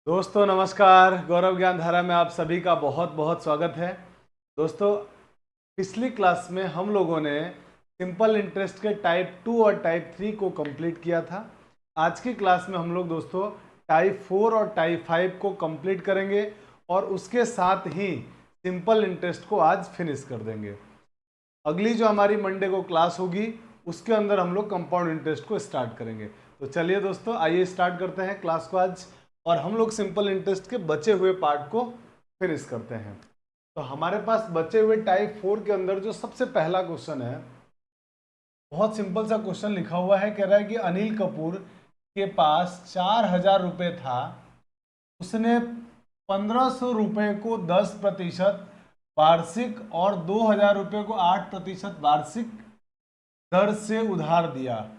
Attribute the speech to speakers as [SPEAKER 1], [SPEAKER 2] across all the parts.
[SPEAKER 1] दोस्तों नमस्कार। गौरव ज्ञान धारा में आप सभी का बहुत बहुत स्वागत है। दोस्तों पिछली क्लास में हम लोगों ने सिंपल इंटरेस्ट के टाइप 2 और टाइप 3 को कंप्लीट किया था। आज की क्लास में हम लोग दोस्तों टाइप 4 और टाइप 5 को कंप्लीट करेंगे और उसके साथ ही सिंपल इंटरेस्ट को आज फिनिश कर देंगे। अगली जो हमारी मंडे को क्लास होगी उसके अंदर हम लोग कंपाउंड इंटरेस्ट को स्टार्ट करेंगे। तो चलिए दोस्तों आइए स्टार्ट करते हैं क्लास को आज, और हम लोग सिंपल इंटरेस्ट के बचे हुए पार्ट को फिनिश करते हैं। तो हमारे पास बचे हुए टाइप 4 के अंदर जो सबसे पहला क्वेश्चन है, बहुत सिंपल सा क्वेश्चन लिखा हुआ है। कह रहा है कि अनिल कपूर के पास 4,000 रुपये था, उसने 1,500 रुपये को 10% वार्षिक और 2,000 रुपये को 8% वार्षिक दर से उधार दिया।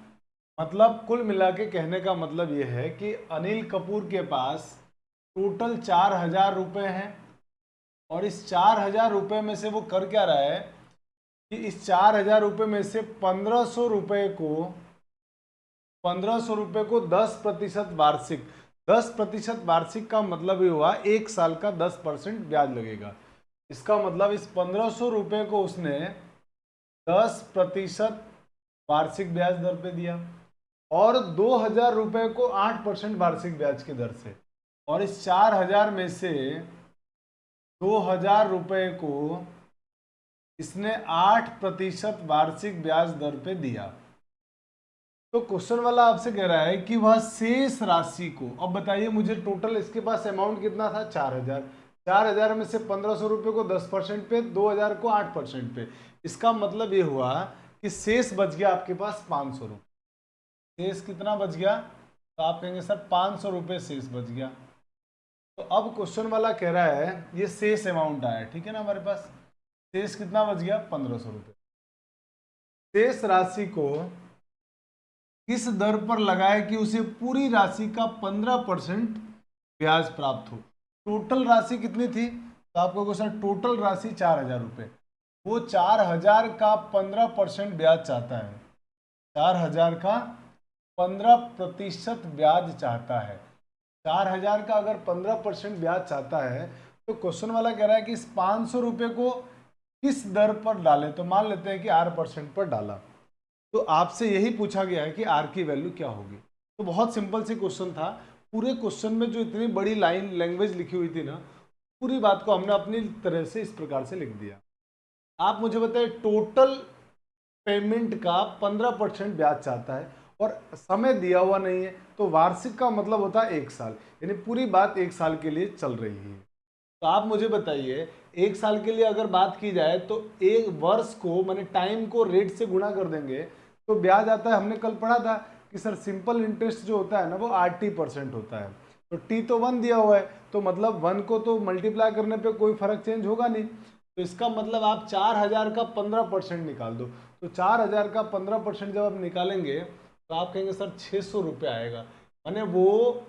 [SPEAKER 1] मतलब कुल मिला के कहने का मतलब यह है कि अनिल कपूर के पास टोटल 4,000 रुपये हैं और इस 4,000 रुपये में से वो कर क्या रहा है कि इस 4,000 रुपये में से 1,500 रुपये को 10% वार्षिक, 10% वार्षिक का मतलब ये हुआ एक साल का 10% ब्याज लगेगा। इसका मतलब इस 1,500 रुपये को उसने 10% वार्षिक ब्याज दर पे दिया और 2,000 रुपये को 8% वार्षिक ब्याज की दर से, और इस 4,000 में से 2,000 रुपये को इसने 8% वार्षिक ब्याज दर पे दिया। तो क्वेश्चन वाला आपसे कह रहा है कि वह शेष राशि को, अब बताइए मुझे टोटल इसके पास अमाउंट कितना था 4,000, 4,000 में से 1,500 रुपये को 10% पे, 2,000 को 8% पे। इसका मतलब ये हुआ कि शेष बच गया आपके पास 500 रुपये। शेष कितना बच गया? तो आप कहेंगे सर 500 रुपये शेष बच गया। तो अब क्वेश्चन वाला कह रहा है ये शेष अमाउंट आया, ठीक है ना, हमारे पास शेष कितना बच गया 1,500 रुपये। शेष राशि को किस दर पर लगाए कि उसे पूरी राशि का 15% ब्याज प्राप्त हो। टोटल राशि कितनी थी? तो आपको क्वेश्चन टोटल राशि 4,000 रुपये, वो 4,000 का 15% ब्याज चाहता है, 4,000 का 15% ब्याज चाहता है। 4,000 का अगर 15% ब्याज चाहता है तो क्वेश्चन वाला कह रहा है कि इस 500 रुपये को किस दर पर डालें। तो मान लेते हैं कि 8% पर डाला, तो आपसे यही पूछा गया है कि आर की वैल्यू क्या होगी। तो बहुत सिंपल सी क्वेश्चन था। पूरे क्वेश्चन में जो इतनी बड़ी लाइन लैंग्वेज लिखी हुई थी ना, पूरी बात को हमने अपनी तरह से इस प्रकार से लिख दिया। आप मुझे बताइए टोटल पेमेंट का 15% ब्याज चाहता है और समय दिया हुआ नहीं है, तो वार्षिक का मतलब होता है 1 साल, यानी पूरी बात 1 साल के लिए चल रही है। तो आप मुझे बताइए 1 साल के लिए अगर बात की जाए तो एक वर्ष को माने टाइम को रेट से गुणा कर देंगे तो ब्याज आता है। हमने कल पढ़ा था कि सर सिंपल इंटरेस्ट जो होता है ना वो RT% होता है। तो टी तो 1 दिया हुआ है, तो मतलब 1 को तो मल्टीप्लाई करने पे कोई फर्क चेंज होगा नहीं। तो इसका मतलब आप 4,000 का 15% निकाल दो। तो 4,000 का 15% जब आप निकालेंगे तो आप कहेंगे सर 600 रुपये आएगा। माने वो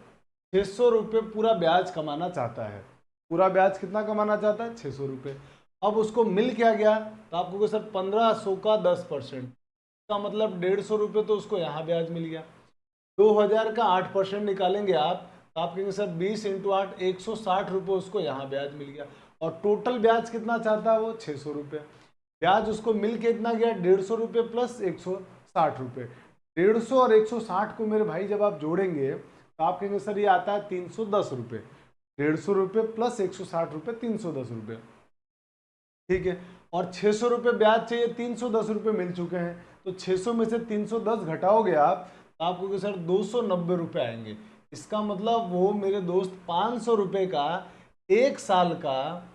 [SPEAKER 1] 600 रुपये पूरा ब्याज कमाना चाहता है। पूरा ब्याज कितना कमाना चाहता है? 600 रुपये। अब उसको मिल क्या गया? तो आपको कहेंगे सर 1,500 का 10%, का मतलब 150 रुपये, तो उसको यहाँ ब्याज मिल गया। 2,000 का 8% निकालेंगे आप, तो आप कहेंगे सर 20 × 8 160 रुपये, उसको यहाँ ब्याज मिल गया। और टोटल ब्याज कितना चाहता है वो? 600 रुपये। ब्याज उसको मिल के इतना गया 150 रुपये प्लस 160 रुपये। 150 और 160 को मेरे भाई जब आप जोड़ेंगे तो आप कहेंगे सर ये आता है 310 रुपये। 150 रुपये प्लस 160 रुपये 310 रुपये, ठीक है। और 600 रुपये ब्याज चाहिए, 310 रुपये मिल चुके हैं, तो 600 में से 310 घटाओगे आप तो आपको सर 290 रुपये आएंगे। इसका मतलब वो मेरे दोस्त 500 रुपये का एक साल का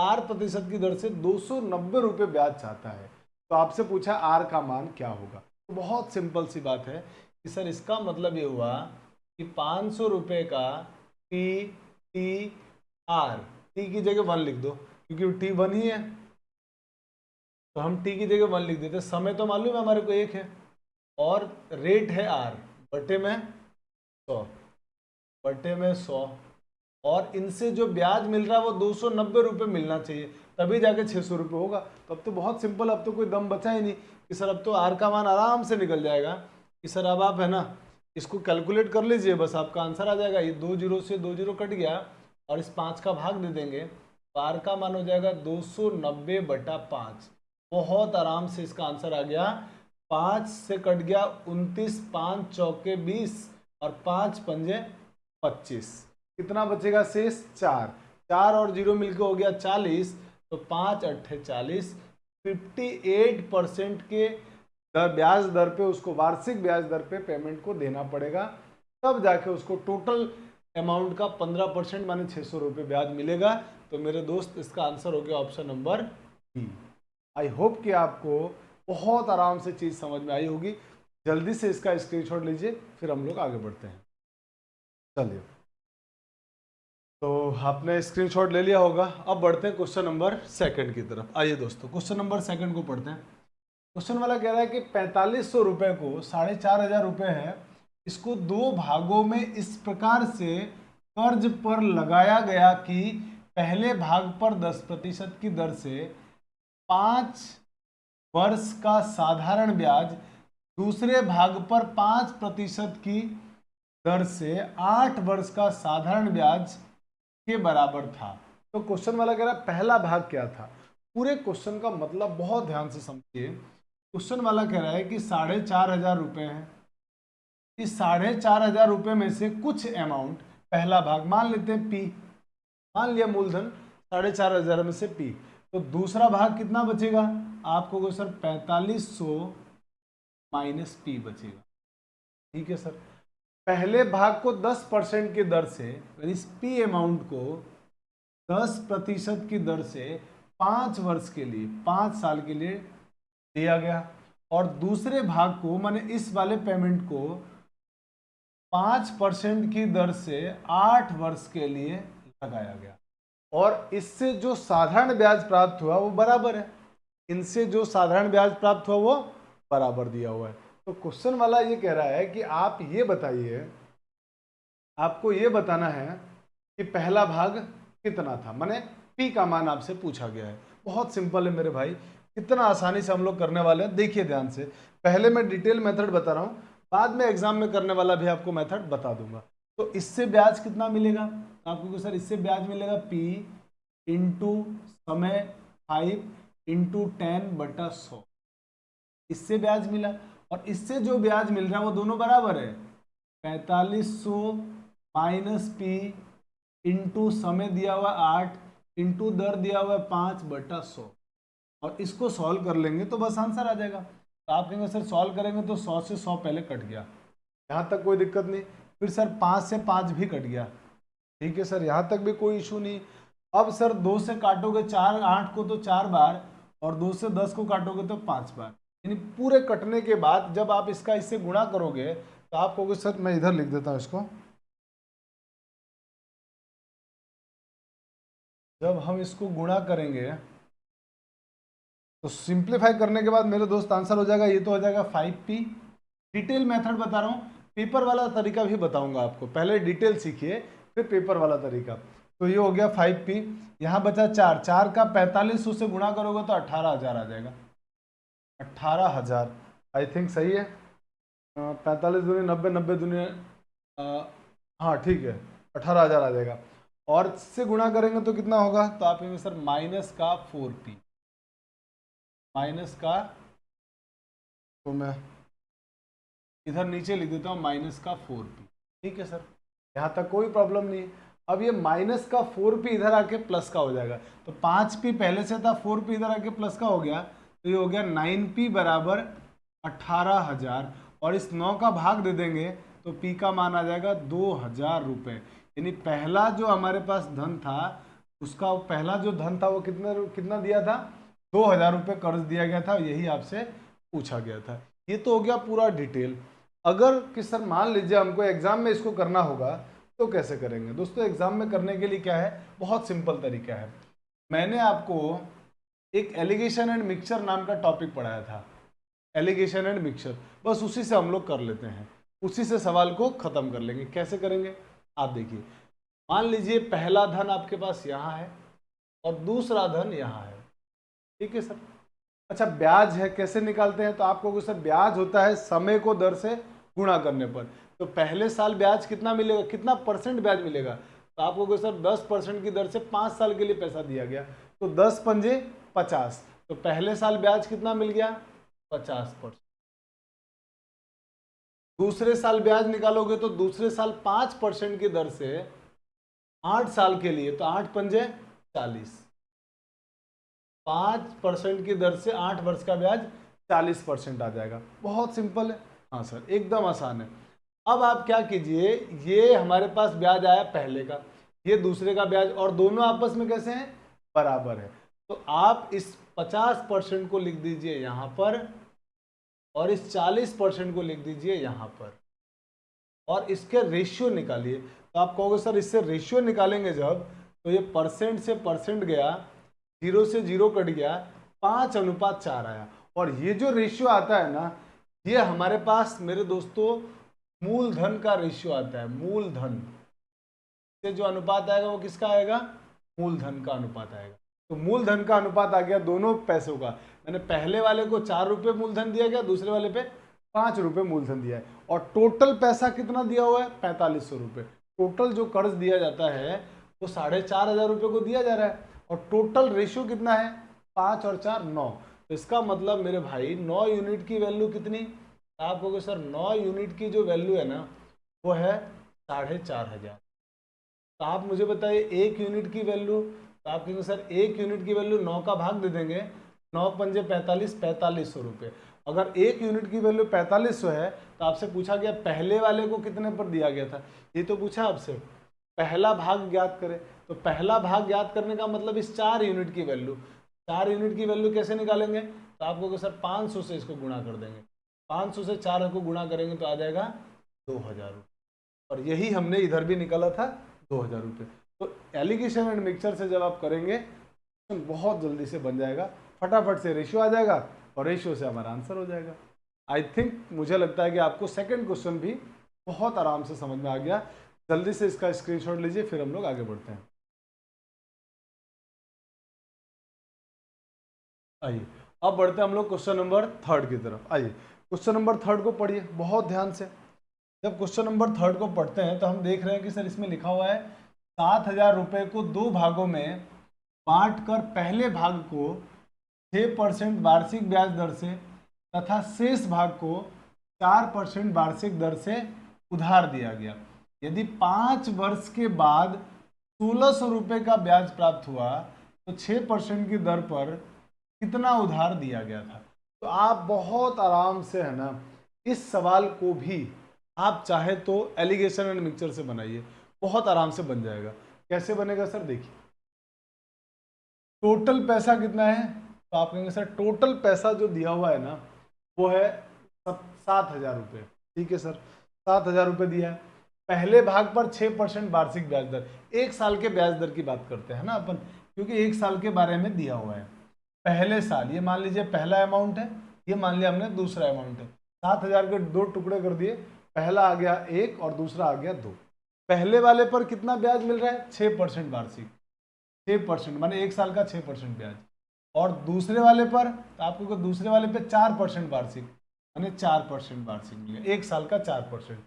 [SPEAKER 1] 8% की दर से 290 रुपये ब्याज चाहता है। तो आपसे पूछा आर का मान क्या होगा। तो बहुत सिंपल सी बात है कि सर इसका मतलब ये हुआ कि 500 रुपये का TTR, टी की जगह 1 लिख दो क्योंकि टी 1 ही है, तो हम टी की जगह 1 लिख देते। समय तो मालूम है हमारे को 1 है और रेट है R बटे में 100, बटे में 100, और इनसे जो ब्याज मिल रहा है वो 290 रुपये मिलना चाहिए, तभी जाके 600 रुपये होगा। तो अब तो बहुत सिंपल, अब तो कोई दम बचा ही नहीं कि सर अब तो आर का मान आराम से निकल जाएगा कि सर अब आप है ना इसको कैलकुलेट कर लीजिए, बस आपका आंसर आ जाएगा। ये 2 जीरो से 2 जीरो कट गया और इस 5 का भाग दे देंगे तो r का मान हो जाएगा 290/5। बहुत आराम से इसका आंसर आ गया। 5 से कट गया 29, 5 चौके 20 और 5 पंजे 25। कितना बचेगा शेष? 4। 4 और 0 मिलकर हो गया 40, तो 5 अट्ठे 40। 58% के ब्याज दर पे उसको, वार्षिक ब्याज दर पे पेमेंट को देना पड़ेगा, तब जाके उसको टोटल अमाउंट का 15% माने 600 रुपये ब्याज मिलेगा। तो मेरे दोस्त इसका आंसर हो गया option number B. I hope कि आपको बहुत आराम से चीज़ समझ में आई होगी। जल्दी से इसका स्क्रीनशॉट लीजिए, फिर हम लोग आगे बढ़ते हैं। चलिए, तो आपने स्क्रीनशॉट ले लिया होगा। अब बढ़ते हैं क्वेश्चन नंबर सेकंड की तरफ। आइए दोस्तों, क्वेश्चन नंबर सेकंड को पढ़ते हैं। क्वेश्चन वाला कह रहा है कि 4500 रुपये को 4500 रुपये है, इसको 2 भागों में इस प्रकार से कर्ज पर लगाया गया कि पहले भाग पर 10% की दर से 5 वर्ष का साधारण ब्याज, दूसरे भाग पर 5% की दर से 8 वर्ष का साधारण ब्याज के बराबर था। तो क्वेश्चन वाला कह रहा है पहला भाग क्या था। पूरे क्वेश्चन का मतलब बहुत ध्यान से समझिए। क्वेश्चन वाला कह रहा है कि 4500 रुपये है। इस 4500 रुपये में से कुछ अमाउंट, पहला भाग मान लेते हैं पी, मान लिया मूलधन 4500 में से पी, तो दूसरा भाग कितना बचेगा आपको? सर 4500 माइनस पी बचेगा। ठीक है सर। पहले भाग को 10% की दर से, इस पी अमाउंट को 10% की दर से 5 वर्ष के लिए, 5 साल के लिए दिया गया, और दूसरे भाग को माने इस वाले पेमेंट को 5% की दर से 8 वर्ष के लिए लगाया गया, और इससे जो साधारण ब्याज प्राप्त हुआ वो बराबर है। इनसे जो साधारण ब्याज प्राप्त हुआ वो बराबर दिया हुआ है। तो क्वेश्चन वाला ये कह रहा है कि आप ये बताइए, आपको ये बताना है कि पहला भाग कितना था, माने पी का मान आपसे पूछा गया है। बहुत सिंपल है मेरे भाई, कितना आसानी से हम लोग करने वाले हैं। देखिए ध्यान से, पहले मैं डिटेल मेथड बता रहा हूँ, बाद में एग्जाम में करने वाला भी आपको मेथड बता दूंगा। तो इससे ब्याज कितना मिलेगा आपको? सर इससे ब्याज मिलेगा P इंटू समय 5 इंटू 10/100, इससे ब्याज मिला। और इससे जो ब्याज मिल रहा है वो दोनों बराबर है, 4500 माइनस पी इंटू समय दिया हुआ 8 इंटू दर दिया हुआ 5/100, और इसको सॉल्व कर लेंगे तो बस आंसर आ जाएगा। तो आप कहेंगे सर सॉल्व करेंगे तो 100 से 100 पहले कट गया, यहाँ तक कोई दिक्कत नहीं। फिर सर 5 से 5 भी कट गया, ठीक है सर, यहाँ तक भी कोई इशू नहीं। अब सर 2 से काटोगे 4, 8 को तो 4 बार, और 2 से 10 को काटोगे तो 5 बार, यानी पूरे कटने के बाद जब आप इसका इससे गुणा करोगे तो आप कहोगे, सर मैं इधर लिख देता हूँ इसको, जब हम इसको गुणा करेंगे तो सिंप्लीफाई करने के बाद मेरे दोस्त आंसर हो जाएगा, ये तो हो जाएगा 5p। डिटेल मेथड बता रहा हूँ, पेपर वाला तरीका भी बताऊंगा आपको, पहले डिटेल सीखिए फिर पेपर वाला तरीका। तो ये हो गया 5p, यहाँ बचा 4, 4 का 4500 से गुणा करोगे तो 18,000 आ जाएगा। 18,000 आई थिंक सही है। 45 दूनी 90, 90 दूनी, हाँ ठीक है, 18,000 आ जाएगा। और इससे गुणा करेंगे तो कितना होगा? तो आप कहेंगे सर माइनस का 4p, माइनस का, तो मैं इधर नीचे लिख देता हूँ माइनस का 4p। ठीक है सर, यहाँ तक कोई प्रॉब्लम नहीं। अब ये माइनस का 4p इधर आके प्लस का हो जाएगा, तो 5p पहले से था, 4p इधर आके प्लस का हो गया, तो ये हो गया 9p बराबर 18,000, और इस 9 का भाग दे देंगे तो p का मान आ जाएगा 2,000 रुपये। यानी पहला जो हमारे पास धन था, उसका पहला जो धन था वो कितना दिया था? 2,000 रुपये कर्ज दिया गया था, यही आपसे पूछा गया था। ये तो हो गया पूरा डिटेल। अगर कि सर मान लीजिए हमको एग्जाम में इसको करना होगा तो कैसे करेंगे? दोस्तों एग्जाम में करने के लिए क्या है, बहुत सिंपल तरीका है। मैंने आपको एक एलिगेशन एंड मिक्सचर नाम का टॉपिक पढ़ाया था, एलिगेशन एंड मिक्सचर, बस उसी से हम लोग कर लेते हैं, उसी से सवाल को खत्म कर लेंगे। कैसे करेंगे आप देखिए, मान लीजिए पहला धन आपके पास यहाँ है और दूसरा धन यहाँ है, ठीक है सर। अच्छा ब्याज है, कैसे निकालते हैं? तो आपको सर ब्याज होता है समय को दर से गुणा करने पर। तो पहले साल ब्याज कितना मिलेगा, कितना परसेंट ब्याज मिलेगा, तो आपको कहो सर 10% की दर से 5 साल के लिए पैसा दिया गया, तो 10 पंजे 50, तो पहले साल ब्याज कितना मिल गया 50%। दूसरे साल ब्याज निकालोगे तो दूसरे साल 5% की दर से 8 साल के लिए, तो 8 पंजे 40, 5% की दर से 8 वर्ष का ब्याज 40% आ जाएगा। बहुत सिंपल है। हाँ सर एकदम आसान है। अब आप क्या कीजिए, ये हमारे पास ब्याज आया पहले का, ये दूसरे का ब्याज, और दोनों आपस में कैसे हैं, बराबर है। तो आप इस 50% को लिख दीजिए यहां पर, और इस 40% को लिख दीजिए यहां पर, और इसके रेशियो निकालिए। तो आप कहोगे सर इससे रेशियो निकालेंगे जब, तो ये परसेंट से परसेंट गया, 0 से 0 कट गया, 5:4 आया। और ये जो रेशियो आता है ना, ये हमारे पास मेरे दोस्तों मूलधन का रेशियो आता है। मूलधन से जो अनुपात आएगा वो किसका आएगा, मूलधन का अनुपात आएगा। तो मूलधन का अनुपात आ गया दोनों पैसों का। मैंने पहले वाले को 4 रुपये मूलधन दिया गया, दूसरे वाले पे 5 रुपये मूलधन दिया है, और टोटल पैसा कितना दिया हुआ है 4500 रुपये। टोटल जो कर्ज दिया जाता है वो 4500 रुपये को दिया जा रहा है, और टोटल रेशियो कितना है 5 और 4 9। तो इसका मतलब मेरे भाई 9 यूनिट की वैल्यू कितनी, आप कहोगे सर 9 यूनिट की जो वैल्यू है ना वो है 4500। तो आप मुझे बताइए 1 यूनिट की वैल्यू, तो आप कहेंगे सर 1 यूनिट की वैल्यू 9 का भाग दे देंगे, 9 पंजे 45, 4500 रुपये। अगर 1 यूनिट की वैल्यू 4500 है, तो आपसे पूछा गया पहले वाले को कितने पर दिया गया था, ये तो पूछा आपसे, पहला भाग ज्ञात करें। तो पहला भाग ज्ञात करने का मतलब इस 4 यूनिट की वैल्यू, 4 यूनिट की वैल्यू कैसे निकालेंगे, तो आप कहोगे सर 500 से इसको गुणा कर देंगे, 500 से 4 को गुणा करेंगे तो आ जाएगा 2000 रुपये, और यही हमने इधर भी निकाला था 2000 रुपये। तो एलिगेशन एंड मिक्सचर से जब आप करेंगे तो बहुत जल्दी से बन जाएगा, फटाफट से रेशियो आ जाएगा, और रेशियो से हमारा आंसर हो जाएगा। आई थिंक मुझे लगता है कि आपको सेकंड क्वेश्चन भी बहुत आराम से समझ में आ गया। जल्दी से इसका स्क्रीनशॉट लीजिए, फिर हम लोग आगे बढ़ते हैं। आइए अब बढ़ते हैं हम लोग क्वेश्चन नंबर 3 की तरफ। आइए क्वेश्चन नंबर 3 को पढ़िए बहुत ध्यान से। जब क्वेश्चन नंबर 3 को पढ़ते हैं तो हम देख रहे हैं कि सर इसमें लिखा हुआ है 7000 रुपये को 2 भागों में बांटकर पहले भाग को 6% वार्षिक ब्याज दर से तथा शेष भाग को 4% वार्षिक दर से उधार दिया गया। यदि 5 वर्ष के बाद 1600 रुपये का ब्याज प्राप्त हुआ तो 6% की दर पर कितना उधार दिया गया था। तो आप बहुत आराम से है ना इस सवाल को भी आप चाहे तो एलिगेशन एंड मिक्सचर से बनाइए, बहुत आराम से बन जाएगा। कैसे बनेगा सर, देखिए टोटल पैसा कितना है, तो आप कहेंगे सर टोटल पैसा जो दिया हुआ है ना वो है 7000 रुपये। ठीक है सर 7000 रुपये दिया है, पहले भाग पर 6% वार्षिक ब्याज दर, 1 साल के ब्याज दर की बात करते हैं ना अपन, क्योंकि 1 साल के बारे में दिया हुआ है। पहले साल ये मान लीजिए पहला अमाउंट है, ये मान लिया हमने दूसरा अमाउंट है, 7000 के 2 टुकड़े कर दिए, पहला आ गया 1 और दूसरा आ गया 2। पहले वाले पर कितना ब्याज मिल रहा है 6% वार्षिक, 6% माने 1 साल का 6% ब्याज, और दूसरे वाले पर तो आपको दूसरे वाले पे 4% वार्षिक माने 4% वार्षिक मिल गया, 1 साल का 4%।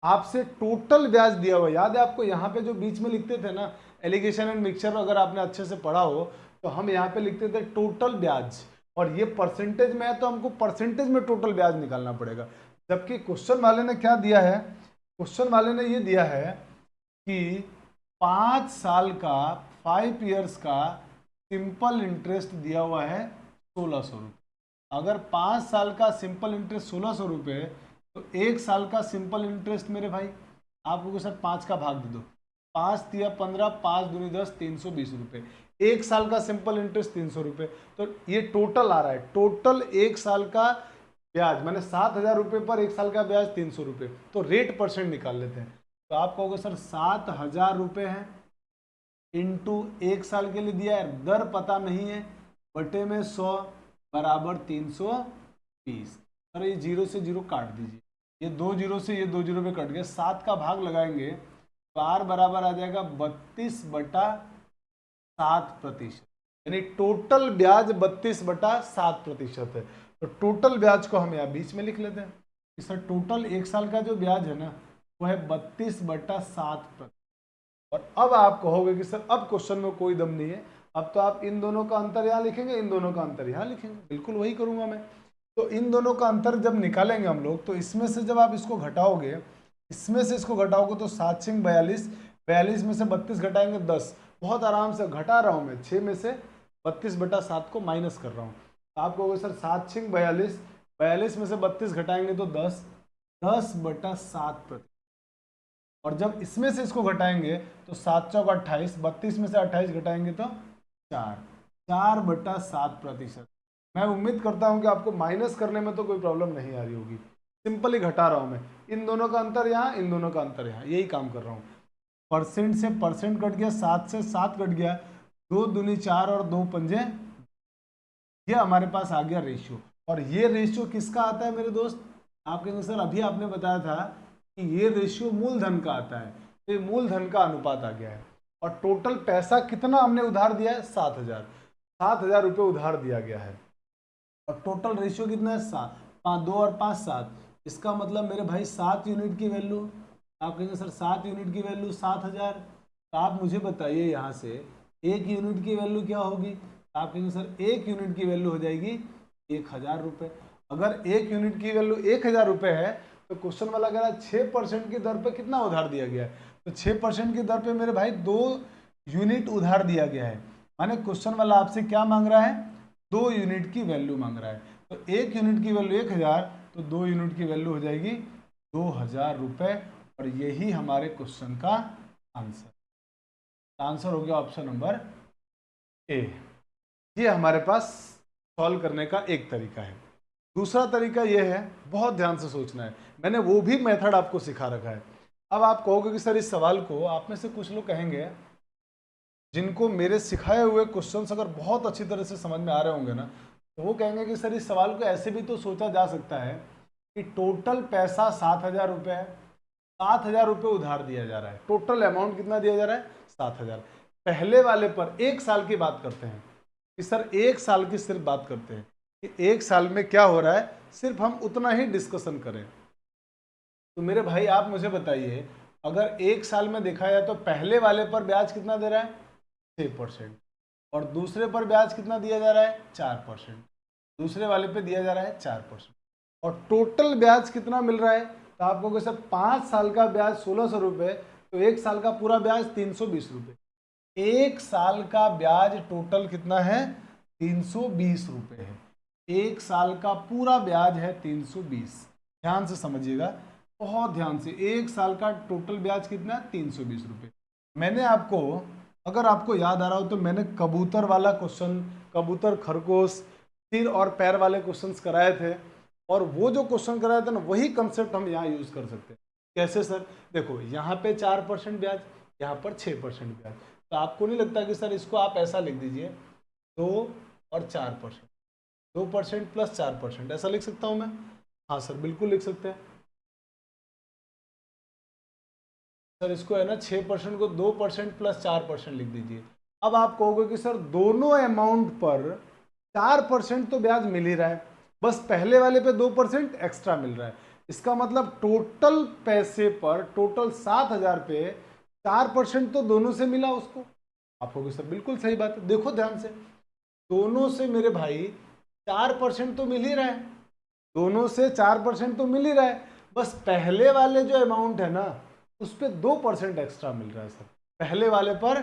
[SPEAKER 1] आपसे टोटल ब्याज दिया हुआ, याद है आपको यहाँ पे जो बीच में लिखते थे ना एलिगेशन एंड मिक्सचर, अगर आपने अच्छे से पढ़ा हो तो हम यहाँ पे लिखते थे टोटल ब्याज, और ये परसेंटेज में है तो हमको परसेंटेज में टोटल ब्याज निकालना पड़ेगा। जबकि क्वेश्चन वाले ने क्या दिया है, क्वेश्चन वाले ने ये दिया है कि 5 साल का 5 इयर्स का सिंपल इंटरेस्ट दिया हुआ है 1600 रुपये। अगर 5 साल का सिंपल इंटरेस्ट 1600 रुपये, तो 1 साल का सिंपल इंटरेस्ट मेरे भाई आपको सर 5 का भाग दे दो, 5 तिया 15, 5 दूनी 10, 320 रुपये। 1 साल का सिंपल इंटरेस्ट 300 रुपये, तो ये टोटल आ रहा है, टोटल 1 साल का ब्याज मैंने 7000 रुपये पर 1 साल का ब्याज 300 रुपये, तो रेट परसेंट निकाल लेते हैं। तो आप कहोगे सर 7000 रुपये है इंटू 1 साल के लिए दिया है, दर पता नहीं है, बटे में 100 बराबर 320। सर ये 0 से 0 काट दीजिए, ये 2 0 से ये 2 0 पे कट गए, 7 का भाग लगाएंगे तो R बराबर आ जाएगा 32/7%, यानी टोटल ब्याज 32/7% है। तो टोटल ब्याज को हम यहाँ बीच में लिख लेते हैं, कि सर टोटल एक साल का जो ब्याज है ना वो है 32/7%। और अब आप कहोगे कि सर अब क्वेश्चन में कोई दम नहीं है, अब तो आप इन दोनों का अंतर यहाँ लिखेंगे, इन दोनों का अंतर यहाँ लिखेंगे। बिल्कुल वही करूंगा मैं। तो इन दोनों का अंतर जब निकालेंगे हम लोग, तो इसमें से जब आप इसको घटाओगे, इसमें से इसको घटाओगे तो 7 6 42, 42 में से 32 घटाएंगे 10। बहुत आराम से घटा रहा हूँ मैं, 6 में से 32/7 को माइनस कर रहा हूँ। तो आप कहोगे सर 7 6 42, 42 में से 32 घटाएंगे तो 10, 10/7%। और जब इसमें से इसको घटाएंगे तो 7 चौक 28, 32 में से 28 घटाएंगे तो 4, 4/7%। मैं उम्मीद करता हूं कि आपको माइनस करने में तो कोई प्रॉब्लम नहीं आ रही होगी। सिंपल ही घटा रहा हूं मैं, इन दोनों का अंतर यहाँ, इन दोनों का अंतर यहाँ, यही काम कर रहा हूँ। परसेंट से परसेंट कट गया, 7 से 7 कट गया, 2 दूनी 4 और 2 पंजे, ये हमारे पास आ गया रेशियो। और ये रेशियो किसका आता है मेरे दोस्त? आप कहेंगे सर अभी आपने बताया था कि ये रेशियो मूलधन का आता है, तो ये मूलधन का अनुपात आ गया है। और टोटल पैसा कितना हमने उधार दिया है? 7,000, 7,000 रुपये उधार दिया गया है। और टोटल रेशियो कितना है? 7, 5 2 और 5 7। इसका मतलब मेरे भाई 7 यूनिट की वैल्यू, आप कहेंगे सर 7 यूनिट की वैल्यू 7,000, तो आप मुझे बताइए यहाँ से 1 यूनिट की वैल्यू क्या होगी? आप कहेंगे सर 1 यूनिट की वैल्यू हो जाएगी 1,000 रुपये। अगर 1 यूनिट की वैल्यू 1,000 रुपये है तो क्वेश्चन वाला कह रहा है 6% की दर पे कितना उधार दिया गया है? तो 6% की दर पे मेरे भाई 2 यूनिट उधार दिया गया है। माने क्वेश्चन वाला आपसे क्या मांग रहा है? 2 यूनिट की वैल्यू मांग रहा है। तो 1 यूनिट की वैल्यू 1,000, तो 2 यूनिट की वैल्यू हो जाएगी 2,000 रुपये। और यही हमारे क्वेश्चन का आंसर। आंसर हो गया ऑप्शन नंबर ए। ये हमारे पास सॉल्व करने का एक तरीका है। दूसरा तरीका यह है, बहुत ध्यान से सोचना है, मैंने वो भी मेथड आपको सिखा रखा है। अब आप कहोगे कि सर इस सवाल को, आप में से कुछ लोग कहेंगे जिनको मेरे सिखाए हुए क्वेश्चंस अगर बहुत अच्छी तरह से समझ में आ रहे होंगे ना, तो वो कहेंगे कि सर इस सवाल को ऐसे भी तो सोचा जा सकता है कि टोटल पैसा 7,000 रुपये है, 7,000 रुपये उधार दिया जा रहा है। टोटल अमाउंट कितना दिया जा रहा है? 7,000। पहले वाले पर 1 साल की बात करते हैं कि सर 1 साल की सिर्फ बात करते हैं कि 1 साल में क्या हो रहा है, सिर्फ हम उतना ही डिस्कशन करें। तो मेरे भाई आप मुझे बताइए, अगर 1 साल में देखा जाए तो पहले वाले पर ब्याज कितना दे रहा है? 6%। और दूसरे पर ब्याज कितना दिया जा रहा है? 4%। दूसरे वाले पे दिया जा रहा है 4%। और टोटल ब्याज कितना मिल रहा है? तो आप कहोगे सर 5 साल का ब्याज 1,600 रुपये, तो 1 साल का पूरा ब्याज 320 रुपये। 1 साल का ब्याज टोटल कितना है? 320 रुपये है। 1 साल का पूरा ब्याज है 320। ध्यान से समझिएगा, बहुत ध्यान से। 1 साल का टोटल ब्याज कितना है? 320 रुपये। मैंने आपको, अगर आपको याद आ रहा हो तो मैंने कबूतर वाला क्वेश्चन, कबूतर खरगोश सिर और पैर वाले क्वेश्चंस कराए थे, और वो जो क्वेश्चन कराए थे ना, वही कंसेप्ट हम यहाँ यूज कर सकते हैं। कैसे सर? देखो यहाँ पे 4% ब्याज, यहाँ पर 6% ब्याज। तो आपको नहीं लगता कि सर इसको आप ऐसा लिख दीजिए 2 और 4%, 2% प्लस 4%, ऐसा लिख सकता हूँ मैं? हाँ सर बिल्कुल लिख सकते हैं। सर इसको है ना 6% को 2% प्लस 4% लिख दीजिए। अब आप कहोगे कि सर दोनों अमाउंट पर 4% तो ब्याज मिल ही रहा है, बस पहले वाले पे 2% एक्स्ट्रा मिल रहा है। इसका मतलब टोटल पैसे पर, टोटल 7,000 पे 4% तो दोनों से मिला उसको। आप कहोगे सर बिल्कुल सही बात है। देखो ध्यान से, दोनों से मेरे भाई 4% तो मिल ही रहा है, दोनों से 4% तो मिल ही रहा है, बस पहले वाले जो अमाउंट है ना उस पर 2% एक्स्ट्रा मिल रहा है सर। पहले वाले पर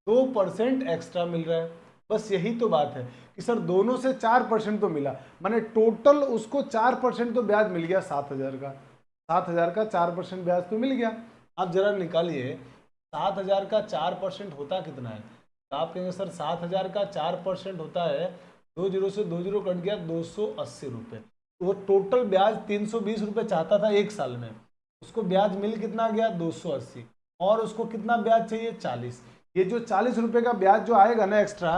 [SPEAKER 1] 2% एक्स्ट्रा मिल रहा है, बस यही तो बात है कि सर दोनों से 4% तो मिला, माने टोटल उसको 4% तो ब्याज मिल गया 7,000 का। 7,000 का 4% ब्याज तो मिल गया। आप जरा निकालिए 7,000 का 4% होता कितना है? तो आप कहेंगे सर 7,000 का 4% होता है, 2 जीरो से 2 जीरो कट गया, 280 रुपये। वो टोटल ब्याज 320 रुपये चाहता था 1 साल में, उसको ब्याज मिल कितना गया? 280। और उसको कितना ब्याज चाहिए? 40। ये जो 40 रुपये का ब्याज जो आएगा ना एक्स्ट्रा,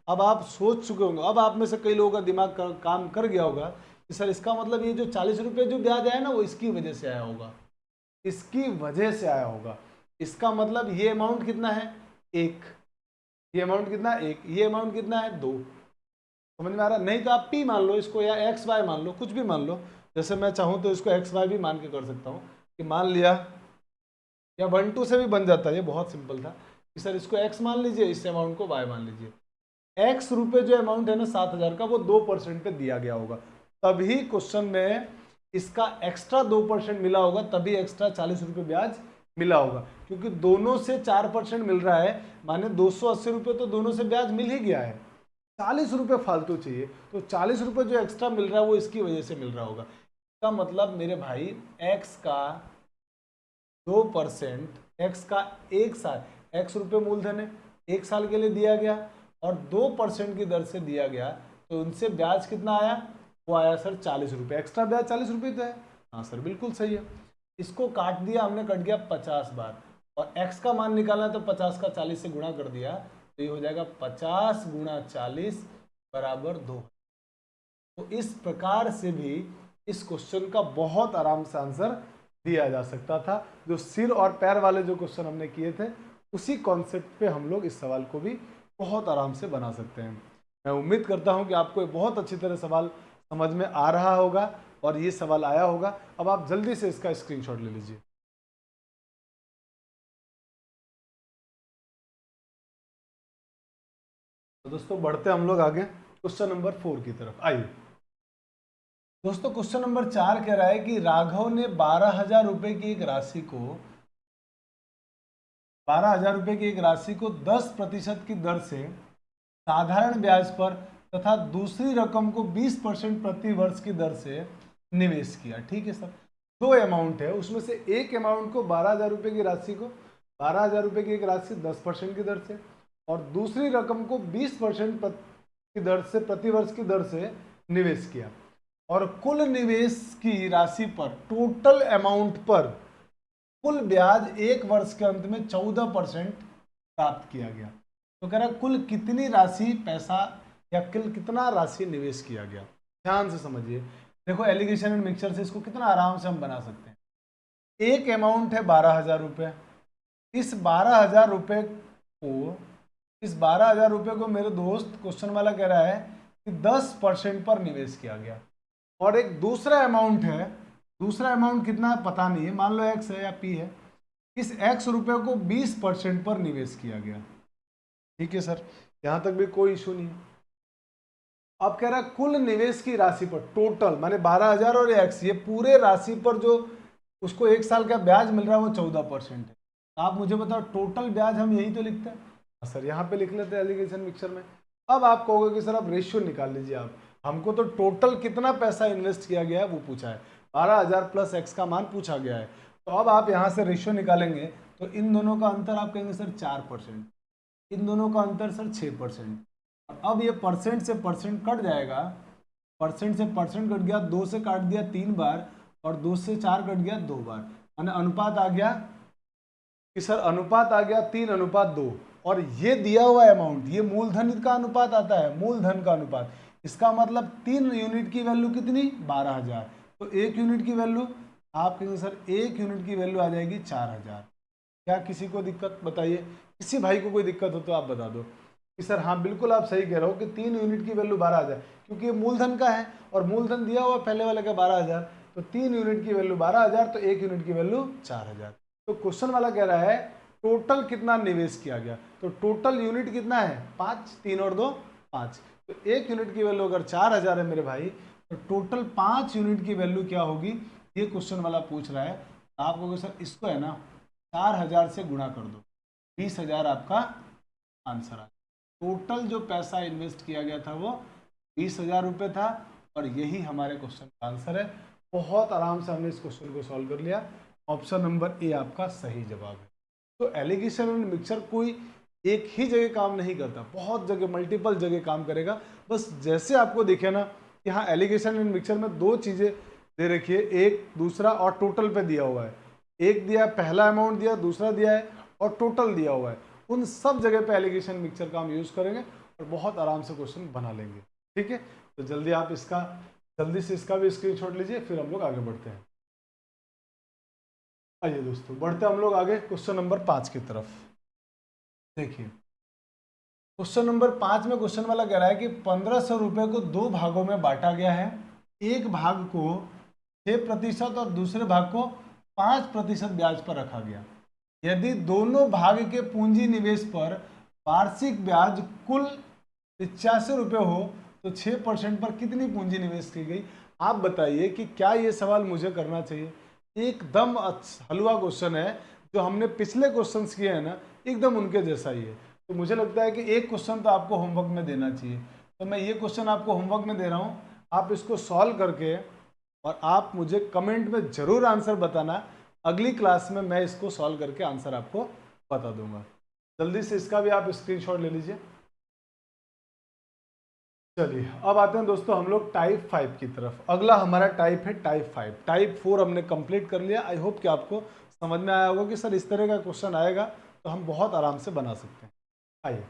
[SPEAKER 1] अब आप सोच चुके होंगे, अब आप में से कई लोगों का दिमाग काम कर गया होगा कि सर इसका मतलब ये जो 40 रुपये जो ब्याज आया ना वो इसकी वजह से आया होगा, इसकी वजह से आया होगा। इसका मतलब ये अमाउंट कितना है? 1। ये अमाउंट कितना है? 1। ये अमाउंट कितना है? 2। समझ में आ रहा? नहीं तो आप P मान लो इसको, या XY मान लो, कुछ भी मान लो, जैसे मैं चाहूँ तो इसको एक्स वाई भी मान के कर सकता हूँ कि मान लिया, या 1 2 से भी बन जाता है, ये बहुत सिंपल था कि सर इसको एक्स मान लीजिए, इस अमाउंट को वाई मान लीजिए। एक्स रुपए जो अमाउंट है ना 7,000 का, वो 2% पे दिया गया होगा, तभी क्वेश्चन में इसका एक्स्ट्रा 2% मिला होगा, तभी एक्स्ट्रा 40 रुपये ब्याज मिला होगा, क्योंकि दोनों से 4% मिल रहा है, माने 280 रुपये तो दोनों से ब्याज मिल ही गया है, 40 रुपये फालतू चाहिए, तो 40 रुपये जो एक्स्ट्रा मिल रहा है वो इसकी वजह से मिल रहा होगा। इसका मतलब मेरे भाई एक्स का 2%, एक्स का 1 साल, एक्स रुपये मूलधन है, 1 साल के लिए दिया गया और 2% की दर से दिया गया, तो उनसे ब्याज कितना आया, वो आया सर 40 रुपये, एक्स्ट्रा ब्याज 40 रुपये तो है। हाँ सर बिल्कुल सही है। इसको काट दिया हमने, कट गया 50 बार, और x का मान निकालना है तो 50 का 40 से गुणा कर दिया, तो ये हो जाएगा 50 गुणा 40 बराबर 2। तो इस प्रकार से भी इस क्वेश्चन का बहुत आराम से आंसर दिया जा सकता था। जो सिर और पैर वाले जो क्वेश्चन हमने किए थे, उसी कॉन्सेप्ट पे हम लोग इस सवाल को भी बहुत आराम से बना सकते हैं। मैं उम्मीद करता हूं कि आपको बहुत अच्छी तरह सवाल समझ में आ रहा होगा और ये सवाल आया होगा। अब आप जल्दी से इसका स्क्रीनशॉट ले लीजिए। तो दोस्तों बढ़ते हम लोग आगे क्वेश्चन नंबर 4 की तरफ। आइए दोस्तों, क्वेश्चन नंबर 4 कह रहा है कि राघव ने 12,000 रुपए की एक राशि को 12,000 रुपए की एक राशि को 10% की दर से साधारण ब्याज पर तथा दूसरी रकम को 20% प्रति वर्ष की दर से निवेश किया। ठीक है सर, दो अमाउंट है, उसमें से एक अमाउंट को 12,000 रुपए की राशि को 12,000 रुपए की एक राशि 10% की दर से, और दूसरी रकम को 20% की दर से प्रति वर्ष की दर से निवेश किया, और कुल निवेश की राशि पर, टोटल अमाउंट पर कुल ब्याज 1 वर्ष के अंत में 14% प्राप्त किया गया। तो कह रहा कुल कितनी राशि पैसा या कुल कितना राशि निवेश किया गया। ध्यान से समझिए, देखो एलिगेशन एंड मिक्सचर से इसको कितना आराम से हम बना सकते हैं। एक अमाउंट है 12,000 रुपये, इस 12,000 रुपये को मेरे दोस्त क्वेश्चन वाला कह रहा है कि 10% पर निवेश किया गया, और एक दूसरा अमाउंट है, दूसरा अमाउंट कितना पता नहीं है, मान लो x है या p है, इस x रुपये को 20% पर निवेश किया गया। ठीक है सर, यहां तक भी कोई इशू नहीं है। अब कह रहा है कुल निवेश की राशि पर, टोटल माने 12,000 और x, ये पूरे राशि पर जो उसको 1 साल का ब्याज मिल रहा है वो 14% है। आप मुझे बताओ टोटल ब्याज हम यही तो लिखते हैं सर, यहाँ पे लिख लेते हैं एलिगेशन मिक्सचर में। अब आप कहोगे कि सर अब रेशियो निकाल लीजिए आप, हमको तो टोटल कितना पैसा इन्वेस्ट किया गया है वो पूछा है, 12,000 प्लस x का मान पूछा गया है। तो अब आप यहाँ से रेशियो निकालेंगे तो इन दोनों का अंतर आप कहेंगे सर 4%, इन दोनों का अंतर सर 6%। अब ये परसेंट से परसेंट कट जाएगा, परसेंट से परसेंट कट गया, 2 से काट दिया 3 बार और 2 से 4 कट गया 2 बार, यानी अनुपात आ गया कि सर अनुपात आ गया 3:2। और ये दिया हुआ अमाउंट, ये मूलधन का अनुपात आता है, मूलधन का अनुपात, इसका मतलब 3 यूनिट की वैल्यू कितनी, 12,000, तो 1 यूनिट की वैल्यू आप कहेंगे सर 1 यूनिट की वैल्यू आ जाएगी 4,000। क्या किसी को दिक्कत, बताइए, किसी भाई को कोई दिक्कत हो तो आप बता दो कि सर हाँ बिल्कुल आप सही कह रहे हो कि 3 यूनिट की वैल्यू 12,000, क्योंकि ये मूलधन का है और मूलधन दिया हुआ पहले वाले का 12,000, तो 3 यूनिट की वैल्यू 12,000, तो 1 यूनिट की वैल्यू 4,000। तो क्वेश्चन वाला कह रहा है टोटल कितना निवेश किया गया, तो टोटल यूनिट कितना है 5, 3 और 2 5, तो 1 यूनिट की वैल्यू अगर 4,000 है मेरे भाई, तो टोटल 5 यूनिट की वैल्यू क्या होगी, ये क्वेश्चन वाला पूछ रहा है। आप कहोगे सर इसको है ना 4,000 से गुणा कर दो, 20,000 आपका आंसर आ। टोटल जो पैसा इन्वेस्ट किया गया था वो 20,000 रुपये था, और यही हमारे क्वेश्चन का आंसर है। बहुत आराम से हमने इस क्वेश्चन को सॉल्व कर लिया। ऑप्शन नंबर ए आपका सही जवाब है। तो एलिगेशन एंड मिक्सचर कोई एक ही जगह काम नहीं करता, बहुत जगह, मल्टीपल जगह काम करेगा। बस जैसे आपको दिखे ना कि हाँ एलिगेशन एंड मिक्सचर में 2 चीज़ें दे रखी है, एक दूसरा और टोटल पे दिया हुआ है, एक दिया पहला अमाउंट दिया, दूसरा दिया है और टोटल दिया हुआ है, उन सब जगह पे एलिगेशन मिक्सचर का हम यूज़ करेंगे और बहुत आराम से क्वेश्चन बना लेंगे। ठीक है, तो जल्दी आप जल्दी से इसका भी स्क्रीनशॉट लीजिए, फिर हम लोग आगे बढ़ते हैं। आइए दोस्तों बढ़ते हम लोग आगे क्वेश्चन नंबर 5 की तरफ। देखिए क्वेश्चन नंबर 5 में क्वेश्चन वाला कह रहा है कि 1,500 रुपये को 2 भागों में बांटा गया है। एक भाग को 6% और दूसरे भाग को 5% ब्याज पर रखा गया। यदि दोनों भाग के पूंजी निवेश पर वार्षिक ब्याज कुल 85 रुपये हो तो 6% पर कितनी पूंजी निवेश की गई? आप बताइए कि क्या ये सवाल मुझे करना चाहिए? एकदम हलवा क्वेश्चन है, जो हमने पिछले क्वेश्चंस किए हैं ना, एकदम उनके जैसा ही है। तो मुझे लगता है कि एक क्वेश्चन तो आपको होमवर्क में देना चाहिए, तो मैं ये क्वेश्चन आपको होमवर्क में दे रहा हूँ। आप इसको सॉल्व करके और आप मुझे कमेंट में जरूर आंसर बताना। अगली क्लास में मैं इसको सॉल्व करके आंसर आपको बता दूंगा। जल्दी से इसका भी आप स्क्रीनशॉट ले लीजिए। चलिए अब आते हैं दोस्तों हम लोग टाइप 5 की तरफ। अगला हमारा टाइप है टाइप 5। टाइप 4 हमने कंप्लीट कर लिया। आई होप कि आपको समझ में आया होगा कि सर इस तरह का क्वेश्चन आएगा तो हम बहुत आराम से बना सकते हैं। आइए,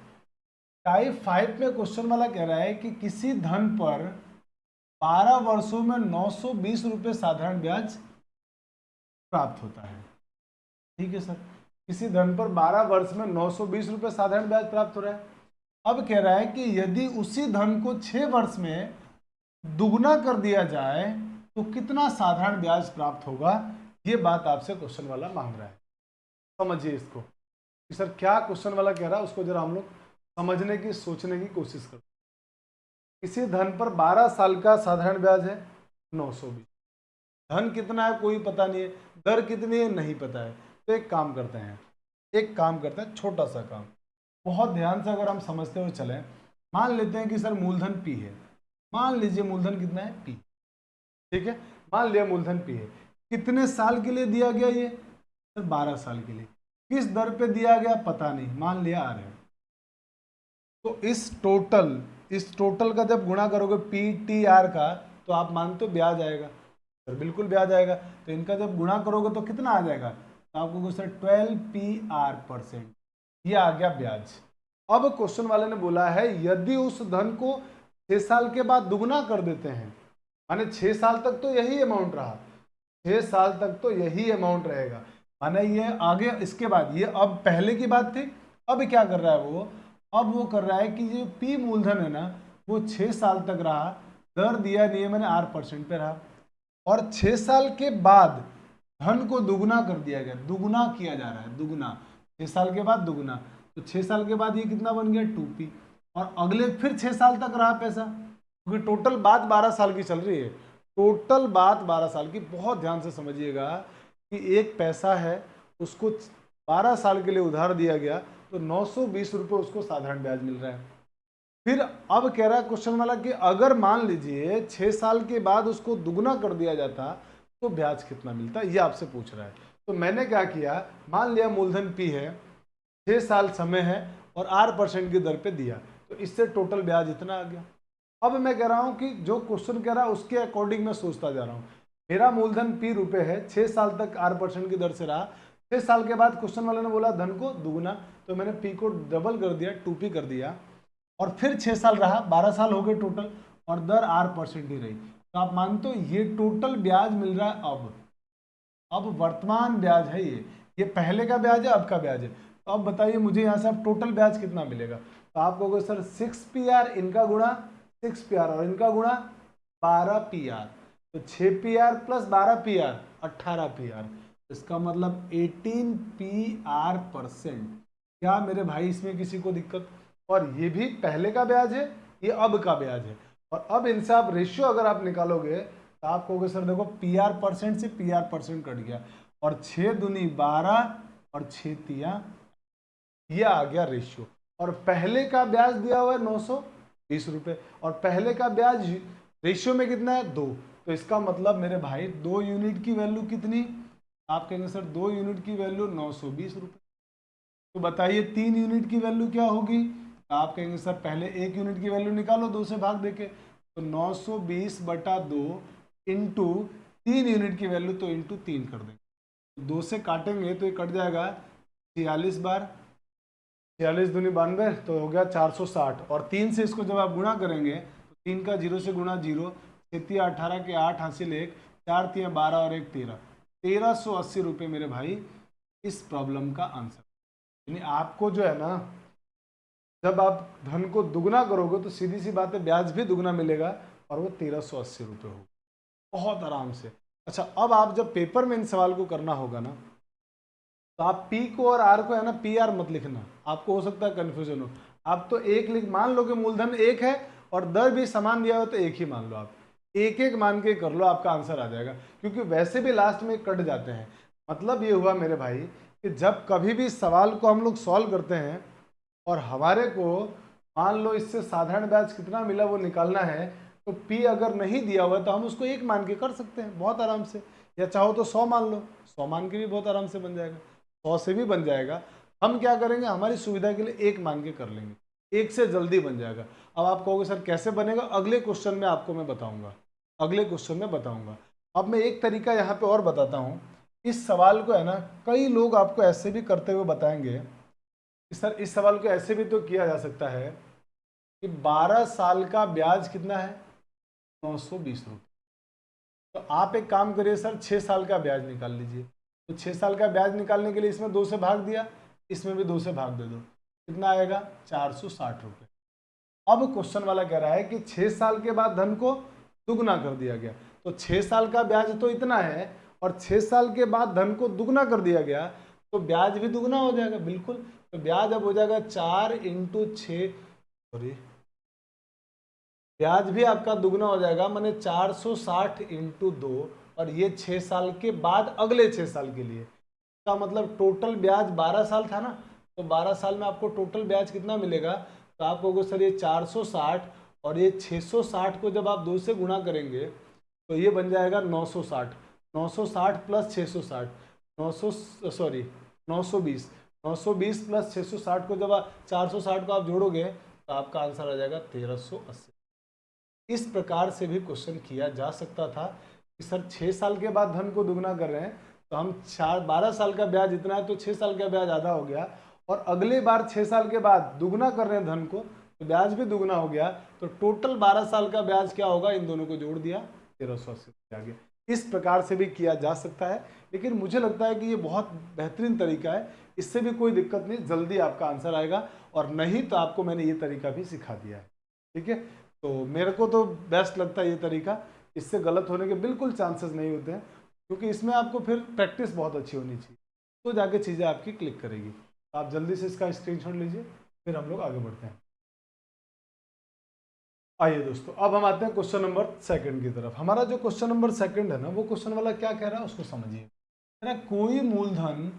[SPEAKER 1] टाइप 5 में क्वेश्चन वाला कह रहा है कि किसी धन पर 12 वर्षों में 920 रुपये साधारण ब्याज प्राप्त होता है। ठीक है सर, किसी धन पर 12 वर्ष में 920 रुपये साधारण ब्याज प्राप्त हो रहा है। अब कह रहा है कि यदि उसी धन को 6 वर्ष में दुगना कर दिया जाए तो कितना साधारण ब्याज प्राप्त होगा? ये बात आपसे क्वेश्चन वाला मांग रहा है। समझिए इसको कि सर क्या क्वेश्चन वाला कह रहा है, उसको जरा हम लोग समझने की सोचने की कोशिश करते हैं। किसी धन पर 12 साल का साधारण ब्याज है 920। धन कितना है कोई पता नहीं है, दर कितनी है नहीं पता है। तो एक काम करते हैं, छोटा सा काम, बहुत ध्यान से अगर हम समझते हुए चलें। मान लेते हैं कि सर मूलधन P है। मान लीजिए मूलधन कितना है? P। ठीक है, मान लिया मूलधन P है। कितने साल के लिए दिया गया? ये सर 12 साल के लिए। किस दर पे दिया गया पता नहीं, मान लिया आ रहे हैं। तो इस टोटल का जब गुणा करोगे PTR का, तो आप मानते हो ब्याज आएगा? सर बिल्कुल ब्याज आएगा। तो इनका जब गुणा करोगे तो कितना आ जाएगा? तो आपको सर 12PR%, ये आ गया ब्याज। अब क्वेश्चन वाले ने बोला है यदि उस धन को 6 साल के बाद दुगना कर देते हैं, माने 6 साल तक तो यही अमाउंट रहा, 6 साल तक तो यही अमाउंट रहेगा, माने ये आगे इसके बाद, ये अब पहले की बात थी, अब क्या कर रहा है वो? अब वो कर रहा है कि ये P मूलधन है ना, वो 6 साल तक रहा, दर दिया नहीं है मैंने R% पे रहा, और 6 साल के बाद धन को दुगना कर दिया गया, दुगना किया जा रहा है, दुगना 6 साल के बाद दुगना। तो 6 साल के बाद ये कितना बन गया? 2P। और अगले फिर 6 साल तक रहा पैसा, क्योंकि टोटल बात 12 साल की चल रही है। टोटल बात 12 साल की। बहुत ध्यान से समझिएगा कि एक पैसा है, उसको 12 साल के लिए उधार दिया गया, तो 920 रुपये उसको साधारण ब्याज मिल रहा है। फिर अब कह रहा है क्वेश्चन वाला कि अगर मान लीजिए 6 साल के बाद उसको दुगना कर दिया जाता तो ब्याज कितना मिलता, ये आपसे पूछ रहा है। तो मैंने क्या किया, मान लिया मूलधन P है, 6 साल समय है और R% की दर पे दिया, तो इससे टोटल ब्याज इतना आ गया। अब मैं कह रहा हूं कि जो क्वेश्चन कह रहा है उसके अकॉर्डिंग मैं सोचता जा रहा हूं। मेरा मूलधन P रुपए है, 6 साल तक R% की दर से रहा, 6 साल के बाद क्वेश्चन वाले ने बोला धन को दुगना, तो मैंने P को डबल कर दिया, 2P कर दिया, और फिर 6 साल रहा, 12 साल हो गए टोटल, और दर R% ही रही। तो आप मानते हो ये टोटल ब्याज मिल रहा है। अब वर्तमान ब्याज है ये पहले का ब्याज है, अब का ब्याज है। तो अब बताइए मुझे यहाँ से अब टोटल ब्याज कितना मिलेगा? तो आप कहोगे सर 6PR, इनका गुणा 6PR और इनका गुणा 12PR, तो 6PR प्लस 12PR 18PR, इसका मतलब 18PR%। क्या मेरे भाई इसमें किसी को दिक्कत? और ये भी पहले का ब्याज है, ये अब का ब्याज है। और अब इनसे आप रेशियो अगर आप निकालोगे तो आप कहोगे सर देखो PR% से PR% कट गया, और 6 दूनी 12 और 6 तिया, ये आ गया रेशियो। और पहले का ब्याज दिया हुआ है 920 रुपये, और पहले का ब्याज रेशियो में कितना है? 2। तो इसका मतलब मेरे भाई 2 यूनिट की वैल्यू कितनी? आप कहेंगे सर 2 यूनिट की वैल्यू 920 रुपये। तो बताइए 3 यूनिट की वैल्यू क्या होगी? आप कहेंगे सर पहले 1 यूनिट की वैल्यू निकालो 2 से भाग देके, तो 920/2 इंटू 3 यूनिट की वैल्यू, तो इंटू 3 कर देंगे, 2 से काटेंगे तो ये कट जाएगा 46 बार, 46 दूनी 92, तो हो गया 460। और 3 से इसको जब आप गुणा करेंगे तो 3 का 0 से गुणा 0, 6 18 के 8 हासिल 1, 4 3 12 और 1 13, 1380 रुपये मेरे भाई इस प्रॉब्लम का आंसर। यानी आपको जो है ना, जब आप धन को दुगना करोगे तो सीधी सी बात है ब्याज भी दुगना मिलेगा, और वो 1380 रुपये होगा, बहुत आराम से। अच्छा, अब आप जब पेपर में इन सवाल को करना होगा ना, तो आप पी को और आर को है ना पी आर मत लिखना, आपको हो सकता है कन्फ्यूजन हो। आप तो एक लिख, मान लो कि मूलधन एक है और दर भी समान दिया हो तो एक ही मान लो, आप एक एक मान के कर लो, आपका आंसर आ जाएगा, क्योंकि वैसे भी लास्ट में कट जाते हैं। मतलब ये हुआ मेरे भाई कि जब कभी भी सवाल को हम लोग सॉल्व करते हैं और हमारे को मान लो इससे साधारण ब्याज कितना मिला वो निकालना है, तो पी अगर नहीं दिया हुआ तो हम उसको एक मान के कर सकते हैं बहुत आराम से, या चाहो तो 100 मान लो, 100 मान के भी बहुत आराम से बन जाएगा, 100 से भी बन जाएगा। हम क्या करेंगे, हमारी सुविधा के लिए एक मान के कर लेंगे, एक से जल्दी बन जाएगा। अब आप कहोगे सर कैसे बनेगा, अगले क्वेश्चन में आपको मैं बताऊंगा, अगले क्वेश्चन में बताऊंगा। अब मैं एक तरीका यहाँ पे और बताता हूँ। इस सवाल को है ना कई लोग आपको ऐसे भी करते हुए बताएंगे कि सर इस सवाल को ऐसे भी तो किया जा सकता है कि 12 साल का ब्याज कितना है, 920 रुपये। तो आप एक काम करिए सर, 6 साल का ब्याज निकाल लीजिए। तो 6 साल का ब्याज निकालने के लिए इसमें 2 से भाग दिया, इसमें भी 2 से भाग दे दो, कितना आएगा 460 रुपये। अब क्वेश्चन वाला कह रहा है कि 6 साल के बाद धन को दुगना कर दिया गया। तो 6 साल का ब्याज तो इतना है और 6 साल के बाद धन को दुगना कर दिया गया, तो ब्याज भी दुगना हो जाएगा बिल्कुल। तो ब्याज अब हो जाएगा 4 इंटू 6, सॉरी ब्याज भी आपका दुगना हो जाएगा, माने 460 इंटू 2, और ये 6 साल के बाद अगले 6 साल के लिए। का मतलब टोटल ब्याज 12 साल था ना, तो 12 साल में आपको टोटल ब्याज कितना मिलेगा, तो आप कहोगे सर ये 460 और ये 660 को जब आप 2 से गुणा करेंगे तो ये बन जाएगा 960, 960 प्लस 660, 900 सॉरी 920, 920 प्लस 660 को जब आप 460 को आप जोड़ोगे तो आपका आंसर आ जाएगा 1380। इस प्रकार से भी क्वेश्चन किया जा सकता था कि सर 6 साल के बाद धन को दुगना कर रहे हैं, तो हम 12 साल का ब्याज इतना है तो 6 साल का ब्याज आधा हो गया, और अगले बार 6 साल के बाद दुगना कर रहे हैं धन को तो ब्याज भी दुगना हो गया, तो टोटल 12 साल का ब्याज क्या होगा, इन दोनों को जोड़ दिया 1380 आ गया। इस प्रकार से भी किया जा सकता है, लेकिन मुझे लगता है कि ये बहुत बेहतरीन तरीका है, इससे भी कोई दिक्कत नहीं, जल्दी आपका आंसर आएगा। और नहीं तो आपको मैंने ये तरीका भी सिखा दिया है, ठीक है। तो मेरे को तो बेस्ट लगता है ये तरीका, इससे गलत होने के बिल्कुल चांसेस नहीं होते हैं, क्योंकि इसमें आपको फिर प्रैक्टिस बहुत अच्छी होनी चाहिए, तो जाके चीज़ें आपकी क्लिक करेगी। तो आप जल्दी से इसका स्क्रीनशॉट लीजिए, फिर हम लोग आगे बढ़ते हैं। आइए दोस्तों, अब हम आते हैं क्वेश्चन नंबर सेकंड की तरफ। हमारा जो क्वेश्चन नंबर सेकंड है ना, वो क्वेश्चन वाला क्या कह रहा है उसको समझिए। कोई मूलधन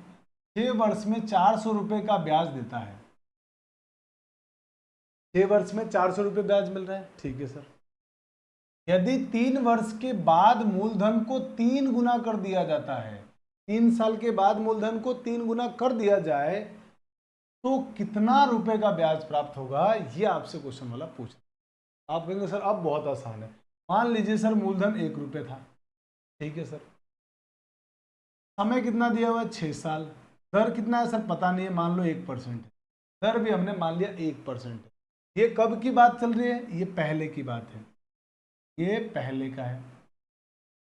[SPEAKER 1] 6 वर्ष में 400 रुपये का ब्याज देता है, 6 वर्ष में 400 रुपये ब्याज मिल रहा है, ठीक है सर। यदि 3 वर्ष के बाद मूलधन को 3 गुना कर दिया जाता है, 3 साल के बाद मूलधन को 3 गुना कर दिया जाए तो कितना रुपए का ब्याज प्राप्त होगा, ये आपसे क्वेश्चन वाला पूछ रहा है। आप कहेंगे सर अब बहुत आसान है, मान लीजिए सर मूलधन 1 रुपये था, ठीक है सर, समय कितना दिया हुआ है 6 साल, दर कितना है सर पता नहीं है, मान लो 1% है, दर भी हमने मान लिया 1% है। ये कब की बात चल रही है, ये पहले की बात है, ये पहले का है।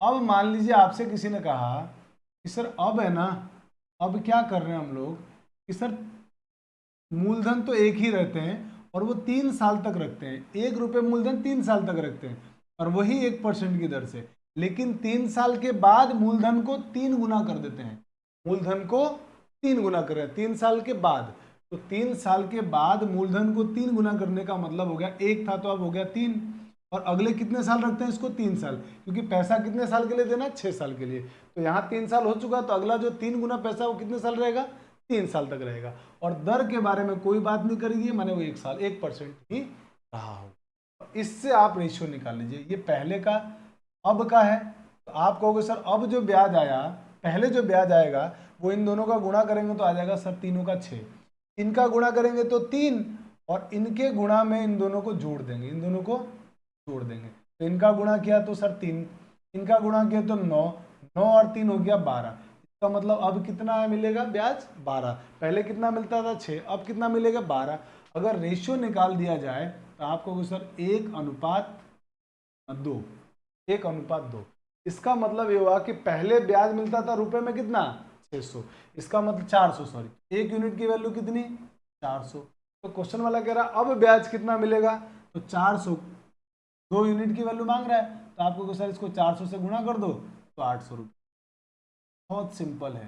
[SPEAKER 1] अब मान लीजिए आपसे किसी ने कहा कि सर अब है ना, अब क्या कर रहे हैं हम लोग कि सर मूलधन तो एक ही रहते हैं और वो 3 साल तक रखते हैं, 1 रुपये मूलधन 3 साल तक रखते हैं और वही 1% की दर से, लेकिन 3 साल के बाद मूलधन को 3 गुना कर देते हैं, मूलधन को 3 गुना कर रहे हैं 3 साल के बाद। तो 3 साल के बाद मूलधन को 3 गुना करने का मतलब हो गया, एक था तो अब हो गया 3, और अगले कितने साल रखते हैं इसको 3 साल, क्योंकि पैसा कितने साल के लिए देना, 6 साल के लिए। तो यहाँ 3 साल हो चुका, तो अगला जो 3 गुना पैसा वो कितने साल रहेगा, 3 साल तक रहेगा। और दर के बारे में कोई बात नहीं करेगी, माने वो 1 साल 1% ही रहा हो। इससे आप रेशियो निकाल लीजिए, ये पहले का अब का है, तो आप कहोगे सर अब जो ब्याज आया, पहले जो ब्याज आएगा वो इन दोनों का गुणा करेंगे तो आ जाएगा सर तीनों का 6, इनका गुणा करेंगे तो 3, और इनके गुणा में इन दोनों को जोड़ देंगे, इन दोनों को जोड़ देंगे। तो इनका गुणा किया तो सर 3, इनका गुणा किया तो 9, 9 और 3 हो गया 12। इसका मतलब अब कितना मिलेगा ब्याज, 12। पहले कितना मिलता था 6, अब कितना मिलेगा 12। अगर रेशियो निकाल दिया जाए तो आपको सर 1:2, 1:2। इसका मतलब ये हुआ कि पहले ब्याज मिलता था रुपए में कितना, 600, इसका मतलब 400, सॉरी 1 यूनिट की वैल्यू कितनी, 400। तो क्वेश्चन वाला कह रहा अब ब्याज कितना मिलेगा, तो 400, 2 यूनिट की वैल्यू मांग रहा है, तो आपको सर इसको 400 से गुणा कर दो तो 800 रुपये। बहुत सिंपल है,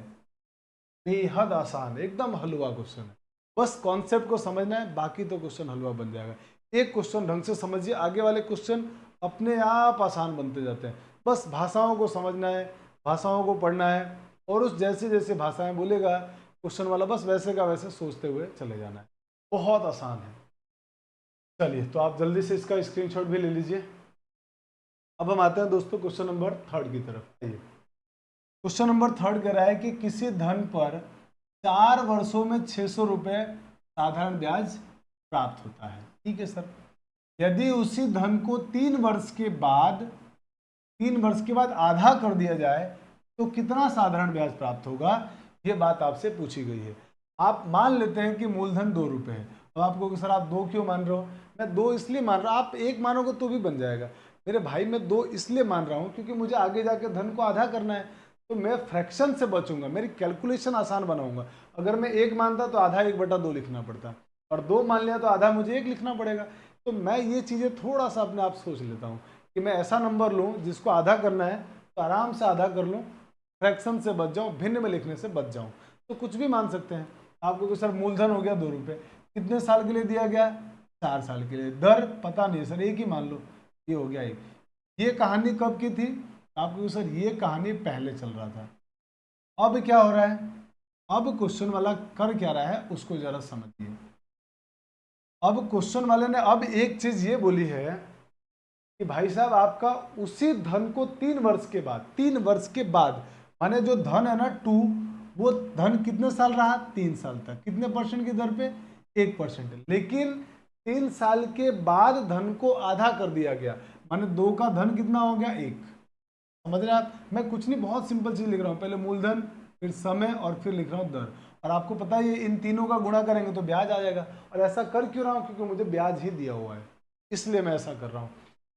[SPEAKER 1] बेहद आसान, एकदम हलवा क्वेश्चन है। बस कॉन्सेप्ट को समझना है, बाकी तो क्वेश्चन हलवा बन जाएगा। एक क्वेश्चन ढंग से समझिए, आगे वाले क्वेश्चन अपने आप आसान बनते जाते हैं। बस भाषाओं को समझना है, भाषाओं को पढ़ना है, और उस जैसे जैसे भाषाएं बोलेगा क्वेश्चन वाला, बस वैसे का वैसे सोचते हुए चले जाना है। बहुत आसान है। चलिए, तो आप जल्दी से इसका स्क्रीनशॉट भी ले लीजिए। अब हम आते हैं दोस्तों क्वेश्चन नंबर 3 की तरफ। आइए, क्वेश्चन नंबर 3 कह रहा है कि किसी धन पर 4 वर्षों में 600 रुपये साधारण ब्याज प्राप्त होता है। ठीक है सर, यदि उसी धन को 3 वर्ष के बाद आधा कर दिया जाए तो कितना साधारण ब्याज प्राप्त होगा, ये बात आपसे पूछी गई है। आप मान लेते हैं कि मूलधन 2 रुपये है। अब आपको सर आप 2 क्यों मान रहे हो? मैं 2 इसलिए मान रहा हूँ, आप 1 मानोगे तो भी बन जाएगा मेरे भाई। मैं 2 इसलिए मान रहा हूँ क्योंकि मुझे आगे जाके धन को आधा करना है, तो मैं फ्रैक्शन से बचूंगा, मेरी कैलकुलेशन आसान बनाऊंगा। अगर मैं 1 मानता तो आधा 1/2 लिखना पड़ता, और 2 मान लिया तो आधा मुझे 1 लिखना पड़ेगा। तो मैं ये चीज़ें थोड़ा सा अपने आप सोच लेता हूँ कि मैं ऐसा नंबर लूँ जिसको आधा करना है तो आराम से आधा कर लूँ, फ्रैक्शन से बच जाऊँ, भिन्न में लिखने से बच जाऊँ। तो कुछ भी मान सकते हैं आपको कि सर मूलधन हो गया 2 रुपये, कितने साल के लिए दिया गया? 4 साल के लिए। दर पता नहीं है सर, 1 ही मान लो, ये हो गया 1। ये कहानी कब की थी आपको? सर ये कहानी पहले चल रहा था। अब क्या हो रहा है? अब क्वेश्चन वाला कर क्या रहा है उसको जरा समझिए। अब क्वेश्चन वाले ने अब एक चीज ये बोली है कि भाई साहब आपका उसी धन को 3 वर्ष के बाद माने जो धन है ना 2, वो धन कितने साल रहा? 3 साल तक। कितने % की दर पे? 1%। लेकिन 3 साल के बाद धन को आधा कर दिया गया, माने 2 का धन कितना हो गया? 1। समझ रहे हैं आप? मैं कुछ नहीं, बहुत सिंपल चीज लिख रहा हूँ, पहले मूलधन, फिर समय, और फिर लिख रहा हूँ दर। और आपको पता है इन तीनों का गुणा करेंगे तो ब्याज आ जाएगा। और ऐसा कर क्यों रहा हूँ? क्योंकि मुझे ब्याज ही दिया हुआ है, इसलिए मैं ऐसा कर रहा हूँ।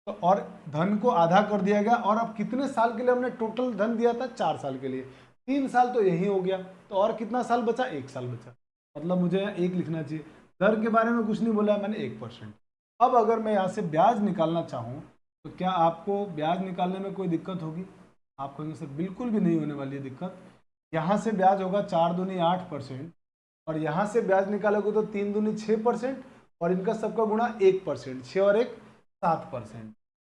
[SPEAKER 1] तो और धन को आधा कर दिया गया, और अब कितने साल के लिए हमने टोटल धन दिया था? 4 साल के लिए। 3 साल तो यही हो गया, तो और कितना साल बचा? 1 साल बचा। मतलब मुझे 1 लिखना चाहिए। दर के बारे में कुछ नहीं बोला मैंने, 1%। अब अगर मैं यहाँ से ब्याज निकालना चाहूँ तो क्या आपको ब्याज निकालने में कोई दिक्कत होगी? आप कहेंगे सर बिल्कुल भी नहीं होने वाली है दिक्कत। यहाँ से ब्याज होगा 4 दूनी 8%, और यहाँ से ब्याज निकालोगे तो 3 दूनी 6%, और इनका सबका गुणा 1%, 6 और 1 7%।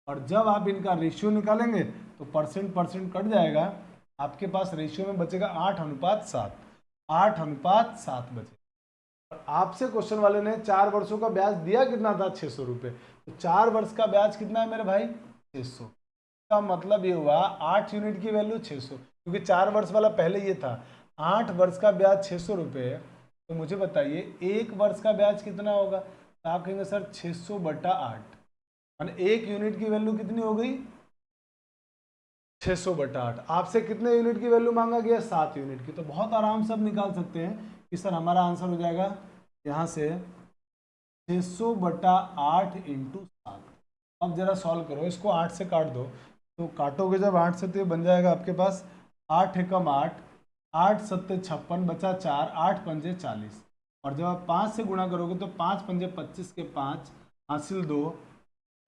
[SPEAKER 1] और जब आप इनका रेशियो निकालेंगे तो परसेंट कट जाएगा, आपके पास रेशियो में बचेगा 8:7। 8:7 बचे। और आपसे क्वेश्चन वाले ने 4 वर्षों का ब्याज दिया कितना था? 600 रुपये। तो 4 वर्ष का ब्याज कितना है मेरे भाई? 600। का मतलब ये हुआ 8 यूनिट की वैल्यू 600, क्योंकि 4 वर्ष वाला पहले ये था। 8 वर्ष का ब्याज 600 रुपये। तो मुझे बताइए 1 वर्ष का ब्याज कितना होगा? तो आप कहेंगे सर 600/8, और 1 यूनिट की वैल्यू कितनी हो गई? 600/8। आपसे कितने यूनिट की वैल्यू मांगा गया? 7 यूनिट की। तो बहुत आराम से आप निकाल सकते हैं कि सर हमारा आंसर हो जाएगा यहाँ से 600/8 × 7। अब जरा सॉल्व करो इसको, 8 से काट दो, तो काटोगे जब 8 से तो ये बन जाएगा आपके पास 8 एकम 8, 8 सत्ते 56, बचा 4, 8 पंजे 40। और जब आप 5 से गुणा करोगे तो 5 पंजे 25 के 5 हासिल 2,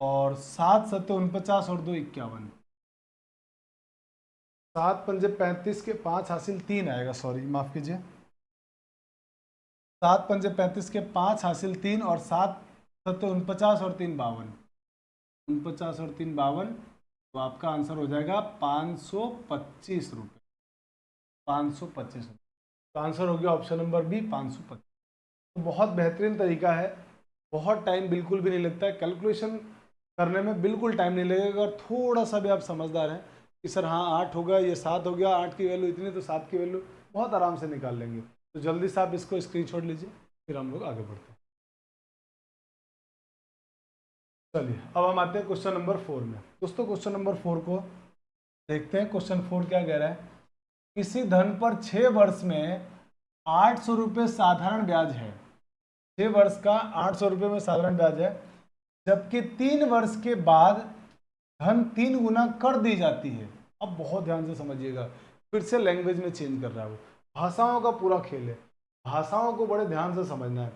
[SPEAKER 1] और 7 सत्ते 49 और 2 51। 7 पंजे 35 के 5 हासिल 3 आएगा, सॉरी माफ कीजिए। 7 पंजे 35 के 5 हासिल 3, और 7 सत्ते 49 और 3 52। 49 और 3 52, तो आपका आंसर हो जाएगा 525 रुपये। 525 रुपये। तो आंसर हो गया ऑप्शन नंबर बी, 525। तो बहुत बेहतरीन तरीका है, बहुत टाइम बिल्कुल भी नहीं लगता है, कैलकुलेशन करने में बिल्कुल टाइम नहीं लगेगा। अगर थोड़ा सा भी आप समझदार हैं कि सर हाँ 8 हो गया, ये 7 हो गया, 8 की वैल्यू इतनी, तो 7 की वैल्यू बहुत आराम से निकाल लेंगे। तो जल्दी से आप इसको स्क्रीनशॉट लीजिए, फिर हम लोग आगे बढ़ते हैं। चलिए, अब हम आते हैं क्वेश्चन नंबर 4 में। दोस्तों क्वेश्चन नंबर 4 को देखते हैं। क्वेश्चन 4 क्या कह रहा है? किसी धन पर 6 वर्ष में 800 रुपये साधारण ब्याज है। 6 वर्ष का 800 रुपये में साधारण ब्याज है, जबकि 3 वर्ष के बाद धन 3 गुना कर दी जाती है। अब बहुत ध्यान से समझिएगा, फिर से लैंग्वेज में चेंज कर रहा है वो। भाषाओं का पूरा खेल है, भाषाओं को बड़े ध्यान से समझना है।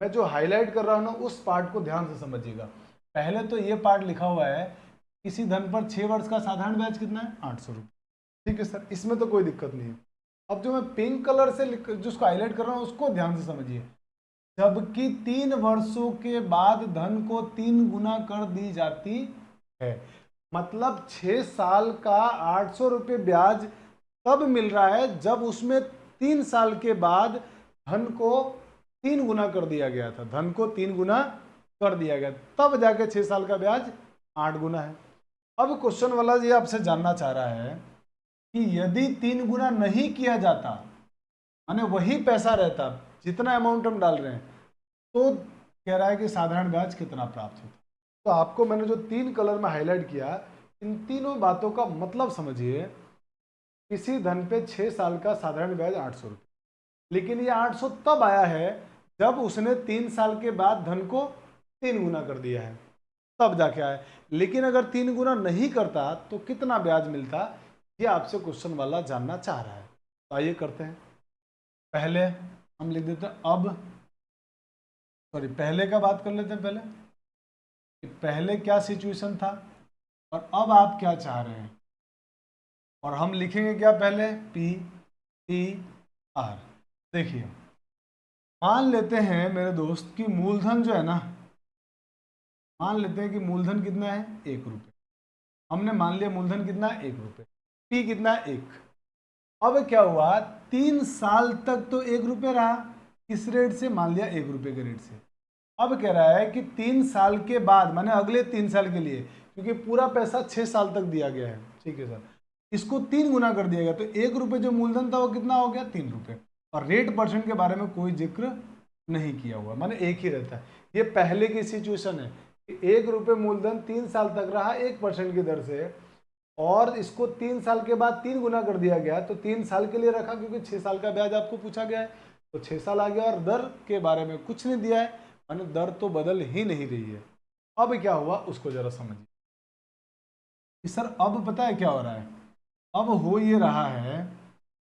[SPEAKER 1] मैं जो हाईलाइट कर रहा हूँ ना, उस पार्ट को ध्यान से समझिएगा। पहले तो ये पार्ट लिखा हुआ है, किसी धन पर 6 वर्ष का साधारण ब्याज कितना है? 800 रुपये। ठीक है सर, इसमें तो कोई दिक्कत नहीं है। अब जो मैं पिंक कलर से जिसको हाईलाइट कर रहा हूँ उसको ध्यान से समझिए। जबकि 3 वर्षों के बाद धन को 3 गुना कर दी जाती है, मतलब 6 साल का 800 रुपये ब्याज तब मिल रहा है जब उसमें 3 साल के बाद धन को 3 गुना कर दिया गया था, धन को 3 गुना कर दिया गया, तब जाके 6 साल का ब्याज 8 गुना है। अब क्वेश्चन वाला ये आपसे जानना चाह रहा है कि यदि 3 गुना नहीं किया जाता, माने वही पैसा रहता जितना अमाउंट हम डाल रहे हैं, तो कह रहा है कि साधारण ब्याज कितना प्राप्त होता। तो आपको मैंने जो 3 कलर में हाईलाइट किया, इन तीनों बातों का मतलब समझिए। किसी धन पे 6 साल का साधारण ब्याज 800 रुपये, लेकिन ये 800 तब आया है जब उसने 3 साल के बाद धन को 3 गुना कर दिया है, तब जाके आया। लेकिन अगर 3 गुना नहीं करता तो कितना ब्याज मिलता, ये आपसे क्वेश्चन वाला जानना चाह रहा है। तो आइए करते हैं। पहले हम लिख देते हैं पहले का बात कर लेते हैं। पहले क्या सिचुएशन था और अब आप क्या चाह रहे हैं, और हम लिखेंगे क्या पहले, पी टी आर। देखिए, मान लेते हैं मेरे दोस्त कि मूलधन जो है ना, मान लेते हैं कि मूलधन कितना है, 1 रुपये। हमने मान लिया मूलधन कितना है, 1 रुपये। पी कितना है, 1। अब क्या हुआ, 3 साल तक तो 1 रुपये रहा, किस रेट से, मान लिया 1 रुपये के रेट से। अब कह रहा है कि 3 साल के बाद, माने अगले 3 साल के लिए, क्योंकि पूरा पैसा 6 साल तक दिया गया है, ठीक है सर, इसको 3 गुना कर दिया गया, तो 1 रुपये जो मूलधन था वो कितना हो गया, 3 रुपये। और रेट परसेंट के बारे में कोई जिक्र नहीं किया हुआ, माने एक ही रहता है। ये पहले की सिचुएशन है कि 1 रुपये मूलधन 3 साल तक रहा 1% की दर से, और इसको 3 साल के बाद 3 गुना कर दिया गया, तो 3 साल के लिए रखा क्योंकि 6 साल का ब्याज आपको पूछा गया है, तो 6 साल आ गया। और दर के बारे में कुछ नहीं दिया है, माने दर तो बदल ही नहीं रही है। अब क्या हुआ उसको जरा समझिए सर। अब पता है क्या हो रहा है, अब हो ये रहा है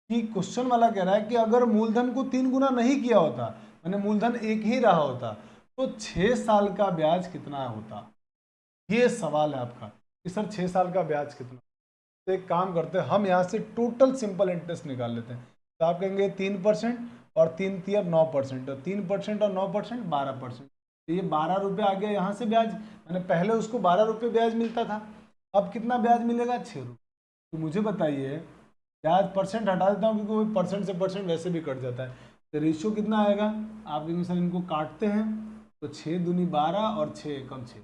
[SPEAKER 1] कि क्वेश्चन वाला कह रहा है कि अगर मूलधन को 3 गुना नहीं किया होता, माने मूलधन 1 ही रहा होता, तो 6 साल का ब्याज कितना होता। ये सवाल है आपका कि सर 6 साल का ब्याज कितना। तो एक काम करते हैं, हम यहाँ से टोटल सिंपल इंटरेस्ट निकाल लेते हैं। तो आप कहेंगे 3% और 3 × 9%, और 3% और 9% 12%। तो ये 12 रुपये आ गया यहाँ से ब्याज, मैंने पहले उसको 12 रुपये ब्याज मिलता था, अब कितना ब्याज मिलेगा, 6 रुपये। तो मुझे बताइए, ब्याज परसेंट हटा देता हूँ क्योंकि वो परसेंट से परसेंट वैसे भी कट जाता है, तो रेशियो कितना आएगा, आप सर इनको काटते हैं तो 6 दूनी 12 और 6 एकम 6,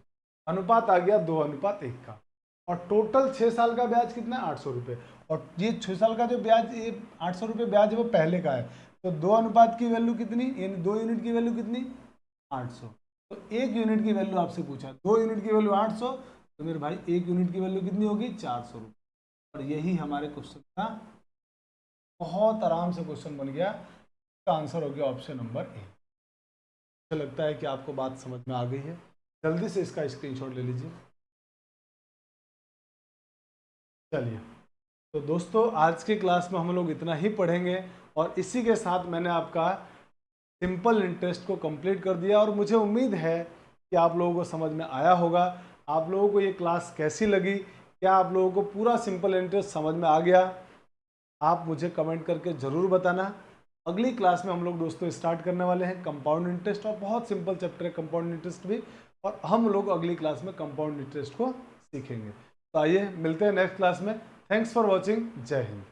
[SPEAKER 1] अनुपात आ गया 2:1 का। और टोटल 6 साल का ब्याज कितना है, 800 रुपये। और ये 6 साल का जो ब्याज, ये 800 रुपये ब्याज है वो पहले का है, तो 2 अनुपात की वैल्यू कितनी, यानी 2 यूनिट की वैल्यू कितनी, 800। तो 1 यूनिट की वैल्यू आपसे पूछा, 2 यूनिट की वैल्यू 800, तो मेरे भाई 1 यूनिट की वैल्यू कितनी होगी, 400 रुपये। और यही हमारे क्वेश्चन का बहुत आराम से क्वेश्चन बन गया। इसका आंसर हो गया ऑप्शन नंबर ए। मुझे लगता है कि आपको बात समझ में आ गई है, जल्दी से इसका स्क्रीनशॉट ले लीजिए। चलिए, तो दोस्तों आज की क्लास में हम लोग इतना ही पढ़ेंगे, और इसी के साथ मैंने आपका सिंपल इंटरेस्ट को कंप्लीट कर दिया। और मुझे उम्मीद है कि आप लोगों को समझ में आया होगा। आप लोगों को ये क्लास कैसी लगी, क्या आप लोगों को पूरा सिंपल इंटरेस्ट समझ में आ गया, आप मुझे कमेंट करके ज़रूर बताना। अगली क्लास में हम लोग दोस्तों स्टार्ट करने वाले हैं कंपाउंड इंटरेस्ट, और बहुत सिंपल चैप्टर है कंपाउंड इंटरेस्ट भी, और हम लोग अगली क्लास में कंपाउंड इंटरेस्ट को सीखेंगे। तो आइए मिलते हैं नेक्स्ट क्लास में। Thanks for watching. जय हिंद।